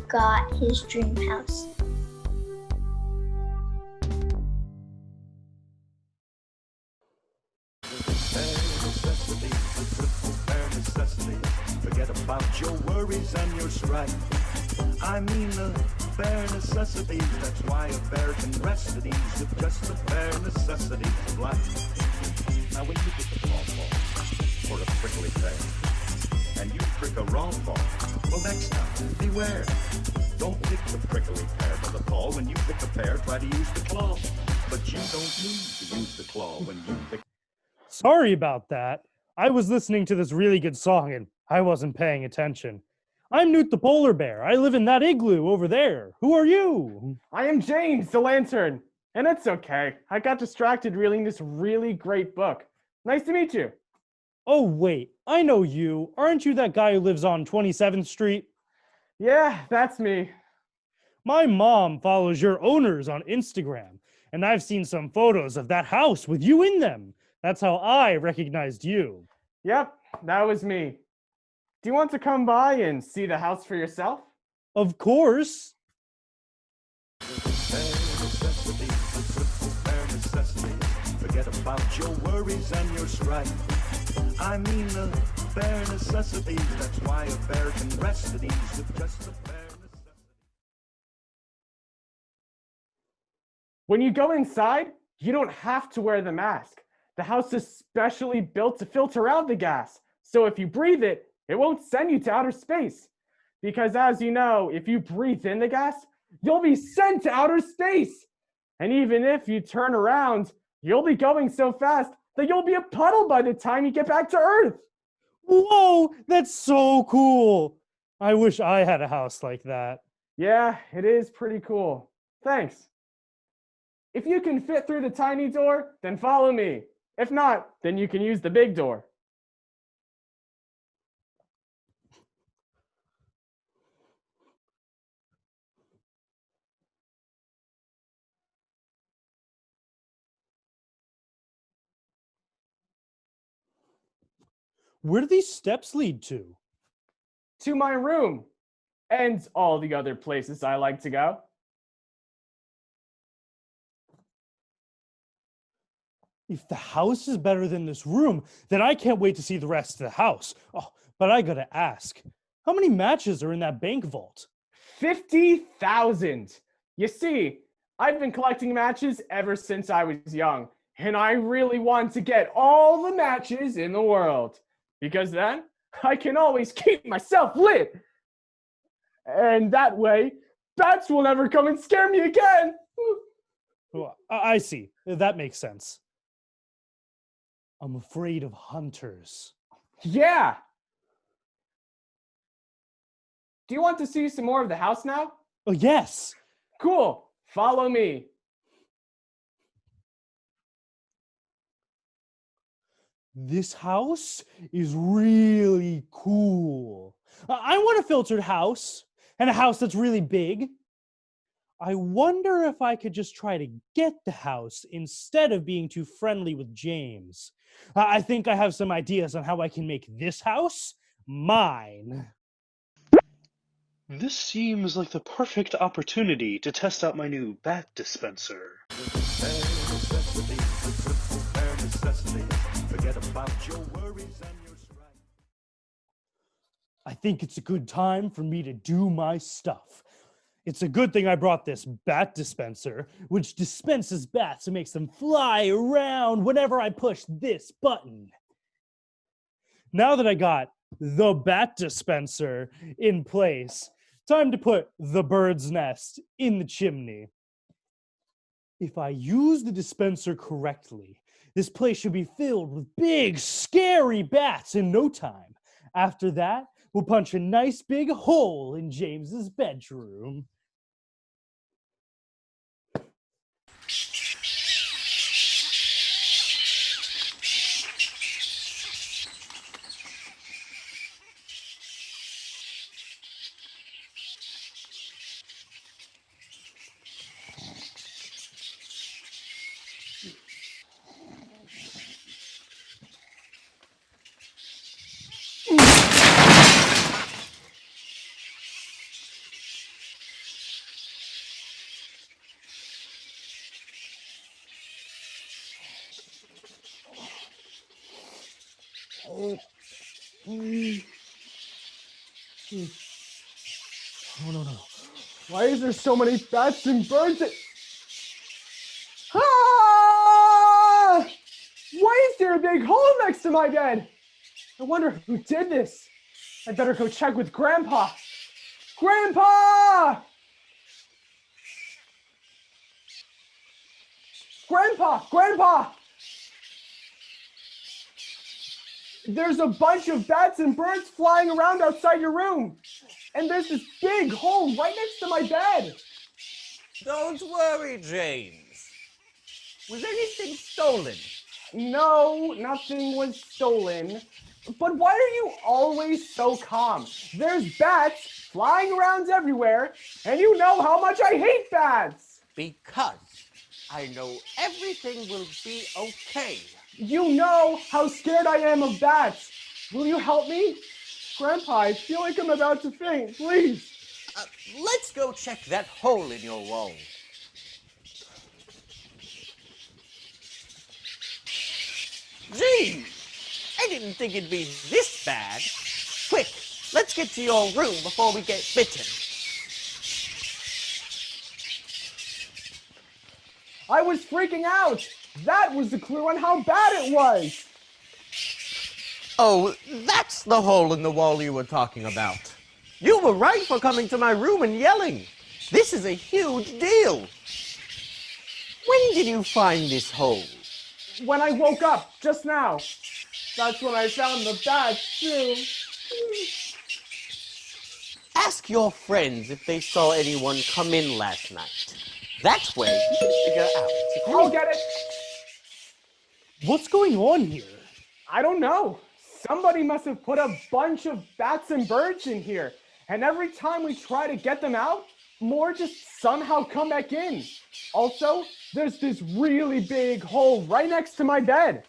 got his dream house. Forget about your worries and your strife. I mean the bare necessities. That's why a bear can rest at ease with just the bare necessities of life. Now when you pick a pawpaw or a prickly pear, and you prick a raw paw, well next time, beware. Don't pick the prickly pear by the paw. When you pick a pear, try to use the claw. But you don't need to use the claw when you pick. Sorry about that. I was listening to this really good song and I wasn't paying attention. I'm Knut the polar bear. I live in that igloo over there. Who are you? I am James the lantern. And it's okay. I got distracted reading this really great book. Nice to meet you. Oh, wait. I know you. Aren't you that guy who lives on 27th Street? Yeah, that's me. My mom follows your owners on Instagram, and I've seen some photos of that house with you in them. That's how I recognized you. Yep, that was me. Do you want to come by and see the house for yourself? Of course. Forget about your worries and your strife. I mean the bare necessities. That's why a bear can rest at ease with just the bare necessities. When you go inside, you don't have to wear the mask. The house is specially built to filter out the gas. So if you breathe it, it won't send you to outer space. Because as you know, if you breathe in the gas, you'll be sent to outer space. And even if you turn around, you'll be going so fast that you'll be a puddle by the time you get back to Earth. Whoa, that's so cool. I wish I had a house like that. Yeah, it is pretty cool. Thanks. If you can fit through the tiny door, then follow me. If not, then you can use the big door. Where do these steps lead to? To my room and all the other places I like to go. If the house is better than this room, then I can't wait to see the rest of the house. Oh, but I gotta ask, how many matches are in that bank vault? 50,000. You see, I've been collecting matches ever since I was young, and I really want to get all the matches in the world, because then I can always keep myself lit. And that way, bats will never come and scare me again. Oh, I see. That makes sense. I'm afraid of hunters. Yeah. Do you want to see some more of the house now? Oh, yes. Cool. Follow me. This house is really cool. I want a filtered house and a house that's really big. I wonder if I could just try to get the house instead of being too friendly with James. I think I have some ideas on how I can make this house mine. This seems like the perfect opportunity to test out my new bat dispenser. I think it's a good time for me to do my stuff. It's a good thing I brought this bat dispenser, which dispenses bats and makes them fly around whenever I push this button. Now that I got the bat dispenser in place, time to put the bird's nest in the chimney. If I use the dispenser correctly, this place should be filled with big, scary bats in no time. After that, we'll punch a nice big hole in James's bedroom. Oh, no. Why is there so many bats and birds? Ah! Why is there a big hole next to my bed? I wonder who did this. I better go check with Grandpa. Grandpa! Grandpa! There's a bunch of bats and birds flying around outside your room. And there's this big hole right next to my bed. Don't worry, James. Was anything stolen? No, nothing was stolen. But why are you always so calm? There's bats flying around everywhere, and you know how much I hate bats. Because I know everything will be okay. You know how scared I am of bats. Will you help me? Grandpa, I feel like I'm about to faint. Please. Let's go check that hole in your wall. Gee, I didn't think it'd be this bad. Quick, let's get to your room before we get bitten. I was freaking out. That was the clue on how bad it was. Oh, that's the hole in the wall you were talking about. You were right for coming to my room and yelling. This is a huge deal. When did you find this hole? When I woke up just now. That's when I found the bats too. Ask your friends if they saw anyone come in last night. That way you can figure out. I'll get it. What's going on here? I don't know. Somebody must have put a bunch of bats and birds in here. And every time we try to get them out, more just somehow come back in. Also, there's this really big hole right next to my bed.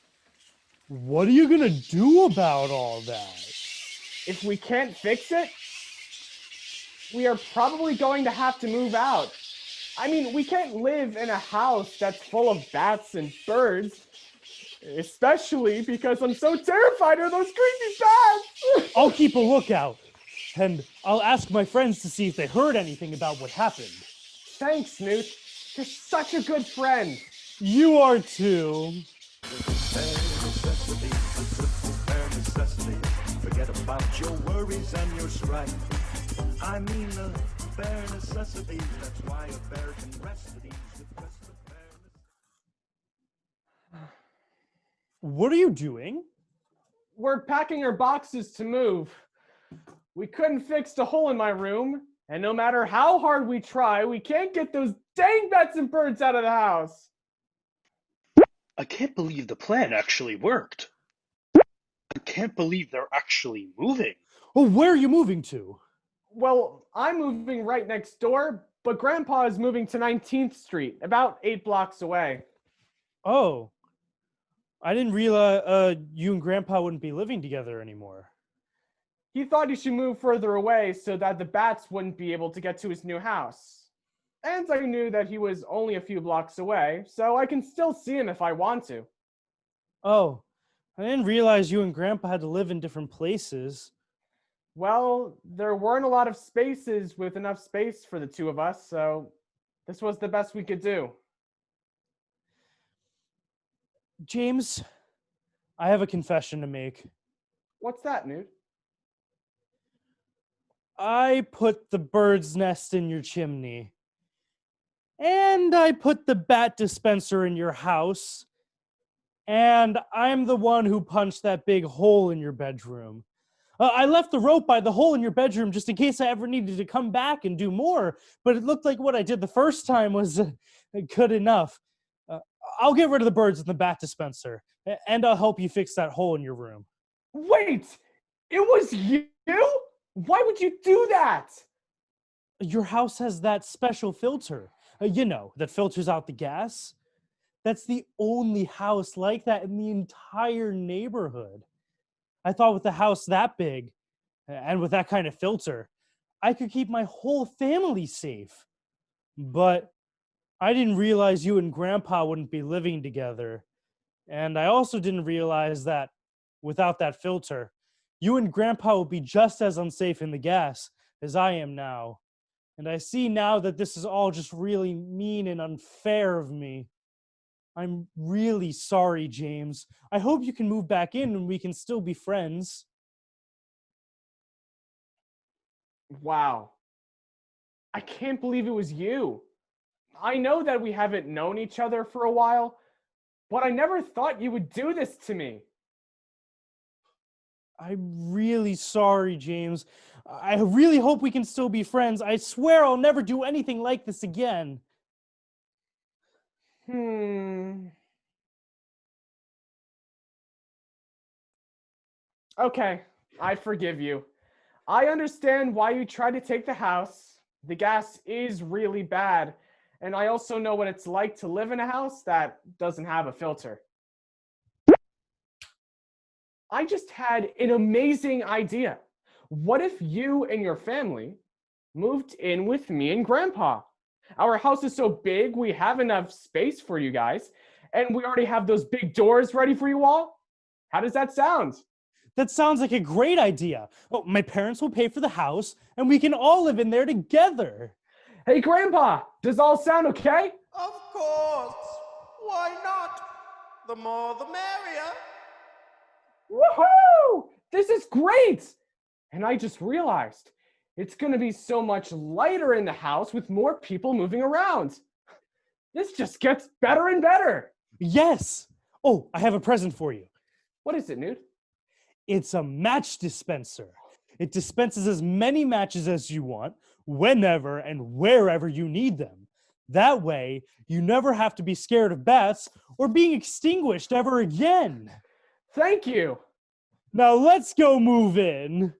What are you gonna do about all that? If we can't fix it, we are probably going to have to move out. I mean, we can't live in a house that's full of bats and birds. Especially because I'm so terrified of those creepy bats. I'll keep a lookout, and I'll ask my friends to see if they heard anything about what happened. Thanks, Knut. You're such a good friend. You are too. Forget about your worries and your strife. I mean the bare necessities. That's why a bear can rest at ease with just the bare necessities. What are you doing? We're packing our boxes to move. We couldn't fix the hole in my room, and no matter how hard we try, we can't get those dang bats and birds out of the house. I can't believe the plan actually worked. I can't believe they're actually moving. Oh, where are you moving to? Well, I'm moving right next door, but Grandpa is moving to 19th Street, about 8 blocks away. Oh, I didn't realize you and Grandpa wouldn't be living together anymore. He thought he should move further away so that the bats wouldn't be able to get to his new house. And I knew that he was only a few blocks away, so I can still see him if I want to. Oh, I didn't realize you and Grandpa had to live in different places. Well, there weren't a lot of spaces with enough space for the two of us, so this was the best we could do. James, I have a confession to make. What's that, Knut? I put the bird's nest in your chimney. And I put the bat dispenser in your house. And I'm the one who punched that big hole in your bedroom. I left the rope by the hole in your bedroom just in case I ever needed to come back and do more. But it looked like what I did the first time was good enough. I'll get rid of the birds in the bat dispenser. And I'll help you fix that hole in your room. Wait! It was you? Why would you do that? Your house has that special filter. That filters out the gas. That's the only house like that in the entire neighborhood. I thought with a house that big, and with that kind of filter, I could keep my whole family safe. But I didn't realize you and Grandpa wouldn't be living together. And I also didn't realize that Without that filter, you and Grandpa will be just as unsafe in the gas as I am now. And I see now that this is all just really mean and unfair of me. I'm really sorry, James. I hope you can move back in and we can still be friends. Wow. I can't believe it was you. I know that we haven't known each other for a while, but I never thought you would do this to me. I'm really sorry, James. I really hope we can still be friends. I swear I'll never do anything like this again. Okay, I forgive you. I understand why you tried to take the house. The gas is really bad, and I also know what it's like to live in a house that doesn't have a filter. I just had an amazing idea. What if you and your family moved in with me and Grandpa? Our house is so big, we have enough space for you guys, and we already have those big doors ready for you all. How does that sound? That sounds like a great idea. Oh, my parents will pay for the house, and we can all live in there together. Hey, Grandpa, does all sound okay? Of course. Why not? The more the merrier. Woohoo! This is great! And I just realized it's going to be so much lighter in the house with more people moving around. This just gets better and better. Yes. Oh, I have a present for you. What is it, Knut? It's a match dispenser. It dispenses as many matches as you want, whenever and wherever you need them. That way, you never have to be scared of bats or being extinguished ever again. Thank you. Now let's go move in.